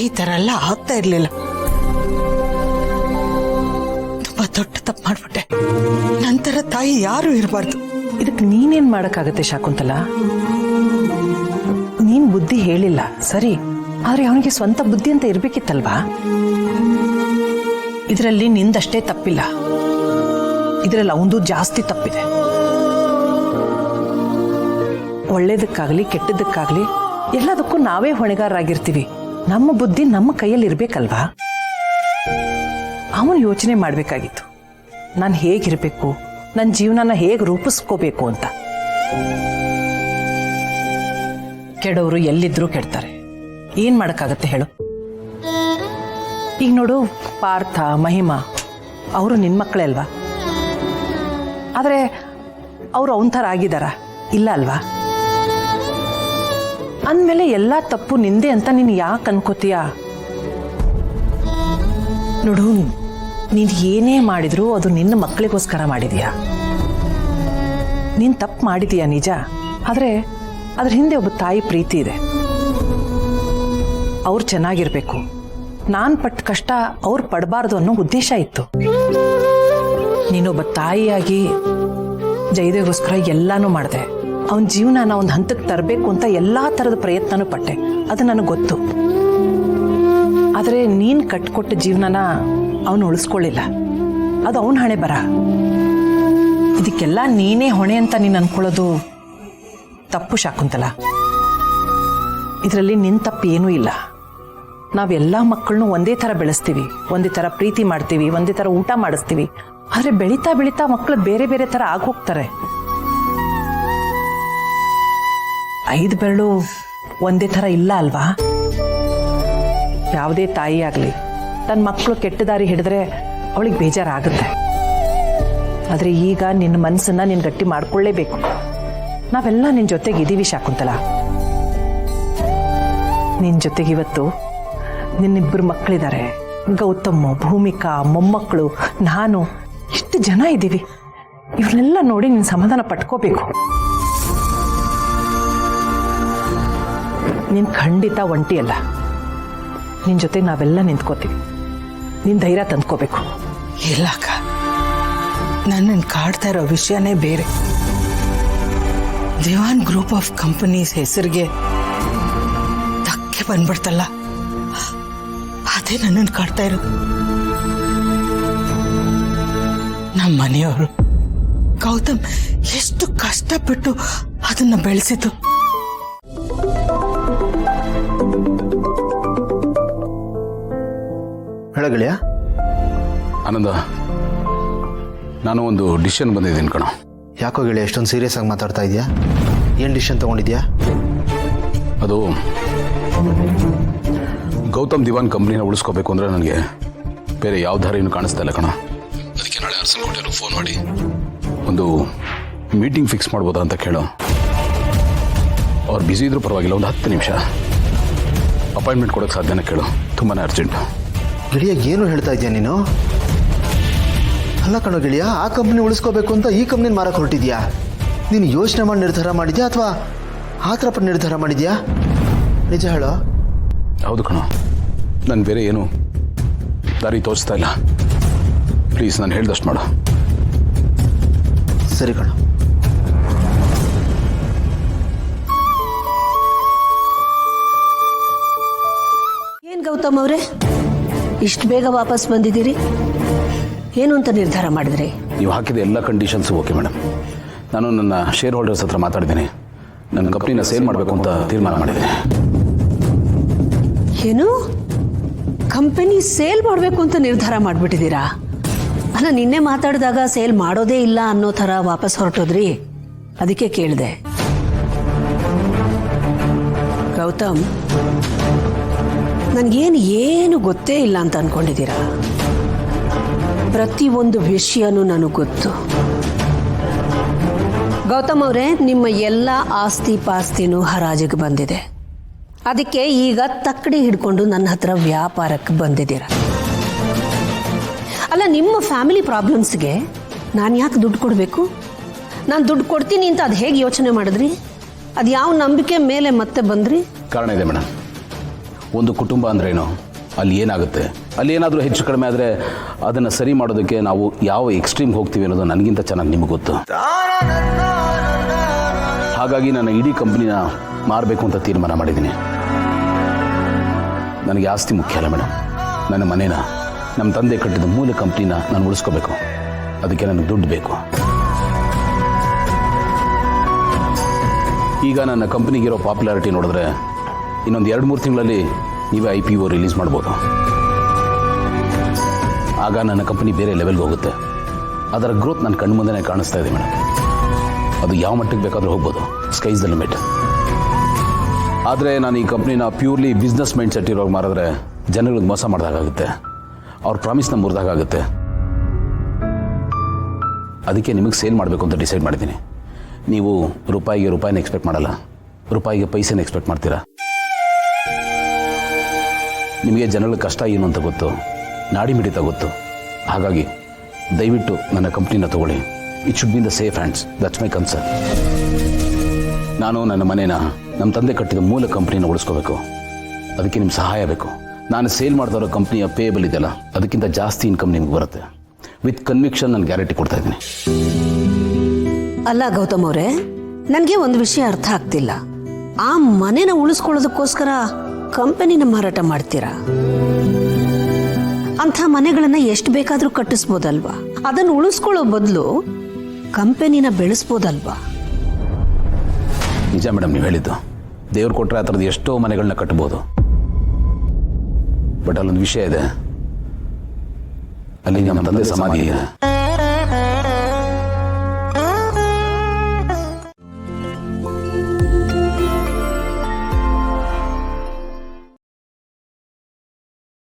ಈ ತರ ಎಲ್ಲ ಆಗ್ತಾ ಇರ್ಲಿಲ್ಲ. ತುಂಬಾ ದೊಡ್ಡ ತಪ್ಪು ಮಾಡ್ಬಿಟ್ಟೆ. ನಂತರ ತಾಯಿ ಯಾರು ಇರಬಾರ್ದು. ಇದಕ್ಕೆ ನೀನೇನ್ ಮಾಡಕ್ಕಾಗತ್ತೆ ಶಾಕುಂತಲ? ನೀನ್ ಬುದ್ಧಿ ಹೇಳಿಲ್ಲ ಸರಿ, ಆದ್ರೆ ಅವನಿಗೆ ಸ್ವಂತ ಬುದ್ಧಿ ಅಂತ ಇರ್ಬೇಕಿತ್ತಲ್ವಾ? ಇದರಲ್ಲಿ ನಿಂದಷ್ಟೇ ತಪ್ಪಿಲ್ಲ, ಇದರಲ್ಲಿ ಅವಂದು ಜಾಸ್ತಿ ತಪ್ಪಿದೆ. ಒಳ್ಳೇದಕ್ಕಾಗ್ಲಿ ಕೆಟ್ಟದಕ್ಕಾಗ್ಲಿ ಎಲ್ಲದಕ್ಕೂ ನಾವೇ ಹೊಣೆಗಾರರಾಗಿರ್ತೀವಿ. ನಮ್ಮ ಬುದ್ಧಿ ನಮ್ಮ ಕೈಯಲ್ಲಿ ಇರ್ಬೇಕಲ್ವಾ? ಅವನು ಯೋಚನೆ ಮಾಡ್ಬೇಕಾಗಿತ್ತು, ನಾನು ಹೇಗಿರ್ಬೇಕು, ನನ್ನ ಜೀವನನ ಹೇಗೆ ರೂಪಿಸ್ಕೋಬೇಕು ಅಂತ. ಕೆಡೋರು ಎಲ್ಲಿದ್ರೂ ಕೆಡ್ತಾರೆ, ಏನ್ ಮಾಡಕ್ಕಾಗತ್ತೆ ಹೇಳು? ಈಗ ನೋಡು, ಪಾರ್ಥ ಮಹಿಮಾ ಅವರು ನಿನ್ ಮಕ್ಕಳೇ ಅಲ್ವಾ? ಆದ್ರೆ ಅವರು ಅವನ ಥರ ಆಗಿದಾರ? ಇಲ್ಲ ಅಲ್ವಾ? ಅಂದಮೇಲೆ ಎಲ್ಲ ತಪ್ಪು ನಿಂದೆ ಅಂತ ನೀನು ಯಾಕೆ ಅನ್ಕೋತೀಯ? ನೋಡು, ನೀನು ಏನೇ ಮಾಡಿದ್ರು ಅದು ನಿನ್ನ ಮಕ್ಕಳಿಗೋಸ್ಕರ ಮಾಡಿದೀಯಾ. ನೀನು ತಪ್ಪು ಮಾಡಿದೀಯಾ ನಿಜ, ಆದರೆ ಅದ್ರ ಹಿಂದೆ ಒಬ್ಬ ತಾಯಿ ಪ್ರೀತಿ ಇದೆ. ಅವ್ರು ಚೆನ್ನಾಗಿರ್ಬೇಕು, ನಾನು ಪಟ್ಟ ಕಷ್ಟ ಅವ್ರು ಪಡಬಾರ್ದು ಅನ್ನೋ ಉದ್ದೇಶ ಇತ್ತು. ನೀನೊಬ್ಬ ತಾಯಿಯಾಗಿ ಜಯದೇವ್ಗೋಸ್ಕರ ಎಲ್ಲಾನು ಮಾಡಿದೆ. ಅವನ ಜೀವನನ ಒಂದು ಹಂತಕ್ಕೆ ತರಬೇಕು ಅಂತ ಎಲ್ಲಾ ಥರದ ಪ್ರಯತ್ನನೂ ಪಟ್ಟೆ, ಅದು ನನಗೆ ಗೊತ್ತು. ಆದರೆ ನೀನು ಕಟ್ಕೊಟ್ಟ ಜೀವನನ ಅವನು ಉಳಿಸ್ಕೊಳ್ಳಿಲ್ಲ, ಅದು ಅವನ ಹಣೆ ಬರ. ಇದಕ್ಕೆಲ್ಲ ನೀನೇ ಹೊಣೆ ಅಂತ ನೀನು ಅನ್ಕೊಳ್ಳೋದು ತಪ್ಪು ಶಾಕುಂತಲ. ಇದರಲ್ಲಿ ನಿನ್ನ ತಪ್ಪು ಏನೂ ಇಲ್ಲ. ನಾವೆಲ್ಲ ಮಕ್ಕಳನ್ನು ಒಂದೇ ಥರ ಬೆಳೆಸ್ತೀವಿ, ಒಂದೇ ಥರ ಪ್ರೀತಿ ಮಾಡ್ತೀವಿ, ಒಂದೇ ಥರ ಊಟ ಮಾಡಿಸ್ತೀವಿ. ಆದರೆ ಬೆಳೀತಾ ಬೆಳೀತಾ ಮಕ್ಕಳು ಬೇರೆ ಬೇರೆ ಥರ ಆಗೋಗ್ತಾರೆ. 5 ಬೆರಳು ಒಂದೇ ಥರ ಇಲ್ಲ ಅಲ್ವಾ? ಯಾವುದೇ ತಾಯಿ ಆಗಲಿ ತನ್ನ ಮಕ್ಕಳು ಕೆಟ್ಟ ದಾರಿ ಹಿಡಿದ್ರೆ ಅವಳಿಗೆ ಬೇಜಾರಾಗುತ್ತೆ. ಆದರೆ ಈಗ ನಿನ್ನ ಮನಸ್ಸನ್ನ ನೀನು ಗಟ್ಟಿ ಮಾಡ್ಕೊಳ್ಳೇಬೇಕು. ನಾವೆಲ್ಲ ನಿನ್ನ ಜೊತೆಗೆ ಇದ್ದೀವಿ ಶಾಕುಂತಲ. ನಿನ್ನ ಜೊತೆಗೆ ಇವತ್ತು ನಿನ್ನಿಬ್ಬರು ಮಕ್ಕಳಿದ್ದಾರೆ, ಗೌತಮ್, ಭೂಮಿಕಾ, ಮೊಮ್ಮಕ್ಕಳು, ನಾನು, ಎಷ್ಟು ಜನ ಇದ್ದೀವಿ. ಇವ್ರನ್ನೆಲ್ಲ ನೋಡಿ ನೀನು ಸಮಾಧಾನ ಪಟ್ಕೋಬೇಕು. ನೀನು ಖಂಡಿತ ಒಂಟಿ ಅಲ್ಲ, ನಿನ್ನ ಜೊತೆ ನಾವೆಲ್ಲ ನಿಂತ್ಕೋತೀವಿ. ನೀನು ಧೈರ್ಯ ತಂದ್ಕೋಬೇಕು. ಇಲ್ಲ ಅಕ್ಕ, ನನ್ನನ್ನು ಕಾಡ್ತಾ ಇರೋ ವಿಷಯನೇ ಬೇರೆ. ದಿವಾನ್ ಗ್ರೂಪ್ ಆಫ್ ಕಂಪನೀಸ್ ಹೆಸರಿಗೆ ಧಕ್ಕೆ ಬಂದ್ಬಿಡ್ತಲ್ಲ, ಅದೇ ನನ್ನನ್ನು ಕಾಡ್ತಾ ಇರೋದು. ನಮ್ಮ ಮನೆಯವರು ಗೌತಮ್ ಎಷ್ಟು ಕಷ್ಟಪಟ್ಟು ಅದನ್ನ ಬೆಳೆಸಿತು. ಹೇಳಗಳಿಯ ಆನಂದ, ನಾನು ಒಂದು ಡಿಸಿಷನ್ ಬಂದಿದ್ದೀನಿ ಕಣೋ. ಯಾಕೋ ಗೆಳೆಯ ಎಷ್ಟೊಂದು ಸೀರಿಯಸ್ ಆಗಿ ಮಾತಾಡ್ತಾ ಇದೆಯಾ? ಏನು ಡಿಸಿಷನ್ ತಗೊಂಡಿದ್ಯಾ? ಅದು ಗೌತಮ್ ದಿವಾನ್ ಕಂಪ್ನಿನ ಉಳಿಸ್ಕೋಬೇಕು ಅಂದರೆ ನನಗೆ ಬೇರೆ ಯಾವ ದಾರಿನೂ ಕಾಣಿಸ್ತಾ ಇಲ್ಲ ಕಣ. ಅದಕ್ಕೆ ನಾಳೆ ಅರಸನಕೋಟೆಯವರು ಫೋನ್ ಮಾಡಿ ಒಂದು ಮೀಟಿಂಗ್ ಫಿಕ್ಸ್ ಮಾಡ್ಬೋದಾ ಅಂತ ಕೇಳೋ. ಅವ್ರು ಬ್ಯುಸಿ ಇದ್ರೂ ಪರವಾಗಿಲ್ಲ, ಒಂದು 10 ನಿಮಿಷ ಅಪಾಯಿಂಟ್ಮೆಂಟ್ ಕೊಡೋಕ್ಕೆ ಸಾಧ್ಯನ ಕೇಳು, ತುಂಬಾ ಅರ್ಜೆಂಟು. ಗೆಳೆಯ ಏನು ಹೇಳ್ತಾ ಇದೆಯಾ ನೀನು? ಅಲ್ಲ ಕಣೋ ಗೆಳೆಯ, ಆ ಕಂಪ್ನಿ ಉಳಿಸ್ಕೋಬೇಕು ಅಂತ ಈ ಕಂಪ್ನಿನ ಮಾರಕ್ಕೆ ಹೊರಟಿದ್ಯಾ? ನೀನು ಯೋಚನೆ ಮಾಡಿ ನಿರ್ಧಾರ ಮಾಡಿದ್ಯಾ ಅಥವಾ ಆತರಪಟ್ಟು ನಿರ್ಧಾರ ಮಾಡಿದ್ಯಾ? ನಿಜ ಹೇಳೋ. ಹೌದು ಕಣೋ, ನಾನು ಬೇರೆ ಏನು ದಾರಿ ತೋರಿಸ್ತಾ ಇಲ್ಲ. ಪ್ಲೀಸ್ ನಾನು ಹೇಳ್ದಷ್ಟು ಮಾಡು. ಸರಿ ಕಣೋ. ಏನ್ ಗೌತಮ್ ಅವರೇ, ಇಷ್ಟು ಬೇಗ ವಾಪಸ್ ಬಂದಿದ್ದೀರಿ? ಏನು ಅಂತ ನಿರ್ಧಾರ ಮಾಡಿದ್ರಿ? ನೀವು ಹಾಕಿದ ಎಲ್ಲ ಕಂಡೀಷನ್ಸು ಓಕೆ ಮೇಡಮ್. ನಾನು ನನ್ನ ಶೇರ್ ಹೋಲ್ಡರ್ಸ್ ಹತ್ರ ಮಾತಾಡಿದ್ದೀನಿ. ನನ್ನ ಕಂಪ್ನಿನ ಸೇಲ್ ಮಾಡಬೇಕು ಅಂತ ತೀರ್ಮಾನ ಮಾಡಿದ್ದೀನಿ. ಏನು, ಕಂಪನಿ ಸೇಲ್ ಮಾಡಬೇಕು ಅಂತ ನಿರ್ಧಾರ ಮಾಡಿಬಿಟ್ಟಿದ್ದೀರಾ? ಅಲ್ಲ, ನಿನ್ನೆ ಮಾತಾಡಿದಾಗ ಸೇಲ್ ಮಾಡೋದೇ ಇಲ್ಲ ಅನ್ನೋ ಥರ ವಾಪಸ್ ಹೊರಟೋದ್ರಿ, ಅದಕ್ಕೆ ಕೇಳಿದೆ. ಗೌತಮ್, ನನಗೇನು ಗೊತ್ತೇ ಇಲ್ಲ ಅಂತ ಅನ್ಕೊಂಡಿದ್ದೀರಾ? ಪ್ರತಿಯೊಂದು ವಿಷಯನೂ ನನಗೆ ಗೊತ್ತು. ಗೌತಮ್ ಅವರೇ, ನಿಮ್ಮ ಎಲ್ಲ ಆಸ್ತಿ ಪಾಸ್ತಿನೂ ಹರಾಜಿಗೆ ಬಂದಿದೆ. ಅದಕ್ಕೆ ಈಗ ತಕ್ಕಡಿ ಹಿಡ್ಕೊಂಡು ನನ್ನ ಹತ್ರ ವ್ಯಾಪಾರಕ್ಕೆ ಬಂದಿದ್ದೀರ. ಅಲ್ಲ, ನಿಮ್ಮ ಫ್ಯಾಮಿಲಿ ಪ್ರಾಬ್ಲಮ್ಸ್ಗೆ ನಾನು ಯಾಕೆ ದುಡ್ಡು ಕೊಡಬೇಕು? ನಾನು ದುಡ್ಡು ಕೊಡ್ತೀನಿ ಅಂತ ಅದು ಹೇಗೆ ಯೋಚನೆ ಮಾಡಿದ್ರಿ? ಅದು ಯಾವ ನಂಬಿಕೆ ಮೇಲೆ ಮತ್ತೆ ಬಂದ್ರಿ? ಕಾರಣ ಇದೆ ಮೇಡಮ್. ಒಂದು ಕುಟುಂಬ ಅಂದ್ರೇನು, ಅಲ್ಲಿ ಏನಾಗುತ್ತೆ, ಅಲ್ಲಿ ಏನಾದರೂ ಹೆಚ್ಚು ಕಡಿಮೆ ಆದರೆ ಅದನ್ನು ಸರಿ ಮಾಡೋದಕ್ಕೆ ನಾವು ಯಾವ ಎಕ್ಸ್ಟ್ರೀಮ್ಗೆ ಹೋಗ್ತೀವಿ ಅನ್ನೋದು ನನಗಿಂತ ಚೆನ್ನಾಗಿ ನಿಮಗೆ ಗೊತ್ತು. ಹಾಗಾಗಿ ನಾನು ಇಡೀ ಕಂಪ್ನಿನ ಮಾರಬೇಕು ಅಂತ ತೀರ್ಮಾನ ಮಾಡಿದ್ದೀನಿ. ನನಗೆ ಆಸ್ತಿ ಮುಖ್ಯ ಅಲ್ಲ ಮೇಡಮ್, ನನ್ನ ಮನೇನ, ನಮ್ಮ ತಂದೆ ಕಟ್ಟಿದ ಮೂಲ ಕಂಪ್ನಿನ ನಾನು ಉಳಿಸ್ಕೋಬೇಕು. ಅದಕ್ಕೆ ನನಗೆ ದುಡ್ಡು ಬೇಕು. ಈಗ ನನ್ನ ಕಂಪ್ನಿಗಿರೋ ಪಾಪ್ಯುಲಾರಿಟಿ ನೋಡಿದ್ರೆ ಇನ್ನೊಂದು 2-3 ತಿಂಗಳಲ್ಲಿ ನೀವೇ IPO ರಿಲೀಸ್ ಮಾಡ್ಬೋದು. ಆಗ ನನ್ನ ಕಂಪ್ನಿ ಬೇರೆ ಲೆವೆಲ್ಗೆ ಹೋಗುತ್ತೆ. ಅದರ ಗ್ರೋತ್ ನನ್ನ ಕಣ್ಣು ಮುಂದೆನೇ ಕಾಣಿಸ್ತಾ ಇದೆ ಮೇಡಮ್. ಅದು ಯಾವ ಮಟ್ಟಿಗೆ ಬೇಕಾದರೂ ಹೋಗ್ಬೋದು, ಸ್ಕೈಸ್ ದ ಲಿಮಿಟ್. ಆದರೆ ನಾನು ಈ ಕಂಪ್ನಿನ ಪ್ಯೂರ್ಲಿ ಬಿಸ್ನೆಸ್ ಮೈಂಡ್ ಸೆಟ್ ಇರೋರು ಮಾರಿದ್ರೆ ಜನಗಳಿಗೆ ಮೋಸ ಮಾಡಿದಾಗುತ್ತೆ, ಅವ್ರ ಪ್ರಾಮಿಸ್ನ ಮುರಿದಾಗುತ್ತೆ. ಅದಕ್ಕೆ ನಿಮಗೆ ಸೇಲ್ ಮಾಡಬೇಕು ಅಂತ ಡಿಸೈಡ್ ಮಾಡಿದ್ದೀನಿ. ನೀವು ರೂಪಾಯಿನ ಎಕ್ಸ್ಪೆಕ್ಟ್ ಮಾಡಲ್ಲ, ರೂಪಾಯಿಗೆ ಪೈಸೆನ ಎಕ್ಸ್ಪೆಕ್ಟ್ ಮಾಡ್ತೀರಾ. ನಿಮಗೆ ಜನಗಳ ಕಷ್ಟ ಏನು ಅಂತ ಗೊತ್ತು, ನಾಡಿ ಮಿಡಿತ ಗೊತ್ತು. ಹಾಗಾಗಿ ದಯವಿಟ್ಟು ನನ್ನ ಕಂಪ್ನಿನ ತಗೊಳ್ಳಿ. It should be in the safe hands. That's my concern. ನಾನು ನನ್ನ ಮನೇನ, ನಮ್ಮ ತಂದೆ ಕಟ್ಟಿದ ಮೂಲ ಕಂಪ್ನಿನ ಉಳಿಸ್ಕೋಬೇಕು. ಅದಕ್ಕೆ ನಿಮ್ಮ ಸಹಾಯ ಬೇಕು. ನಾನು ಸೇಲ್ ಮಾಡ್ತಾರೋ ಕಂಪ್ನಿಯ ಪೇಬಲ್ ಇದೆಯಲ್ಲ, ಅದಕ್ಕಿಂತ ಜಾಸ್ತಿ ಇನ್ಕಮ್ ನಿಮ್ಗೆ ಬರುತ್ತೆ. ವಿತ್ ಕನ್ವಿಕ್ಷನ್ ನಾನು ಗ್ಯಾರಂಟಿ ಕೊಡ್ತಾ ಇದ್ದೀನಿ. ಅಲ್ಲ ಗೌತಮ್ ಅವರೇ, ನನಗೆ ಒಂದು ವಿಷಯ ಅರ್ಥ ಆಗ್ತಿಲ್ಲ. ಆ ಮನೆನ ಉಳಿಸ್ಕೊಳ್ಳೋದಕ್ಕೋಸ್ಕರ ಕಂಪನಿನ ಮಾರಾಟ ಮಾಡ್ತೀರಾ? ಅಂಥ ಮನೆಗಳನ್ನ ಎಷ್ಟು ಬೇಕಾದ್ರೂ ಕಟ್ಟಿಸ್ಬೋದಲ್ವಾ? ಅದನ್ನು ಉಳಿಸ್ಕೊಳ್ಳೋ ಬದಲು ಕಂಪನಿನ ಬೆಳೆಸ್ಬೋದಲ್ವಾ? ನಿಜ ಮೇಡಮ್, ನೀವು ಹೇಳಿದ್ದು. ದೇವ್ರು ಕೊಟ್ಟರೆ ಆ ಥರದ್ದು ಎಷ್ಟೋ ಮನೆಗಳನ್ನ ಕಟ್ಬೋದು. ಬಟ್ ಅಲ್ಲೊಂದು ವಿಷಯ ಇದೆ, ಅಲ್ಲಿ ನಮ್ಮ ತಂದೆ ಸಮಾಧಿ ಇದೆ.